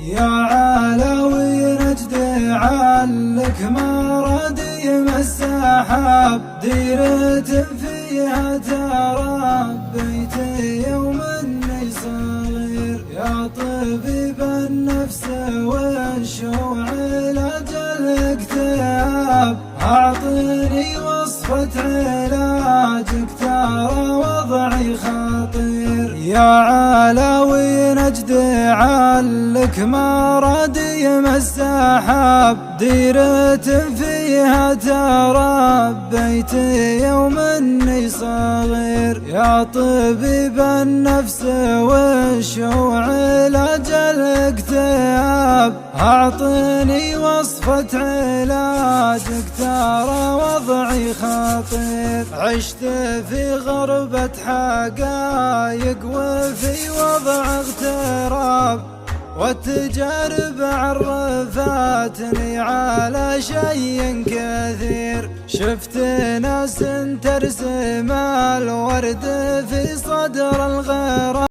يا علاوي نجد علك مرادي السحاب، ديرة فيها تربيت يوم اني صغير. يا طبيب النفس والشوع علاج الاكتئاب، اعطني وصفة علاجك ترى وضعي خطير. يا علاوي نجد علك مرادي السحاب، ديرة فيها تربيت يوم اني صغير. يا طبيب النفس والشوع علاج الاكتئاب، اعطني وصفة علاجك ترى وضعي خطير. عشت في غربة حقايق وفي وضع اغتراب، والتجارب عرفتني على شيء كثير. شفت ناس ترسم الورد في صدر الغرام.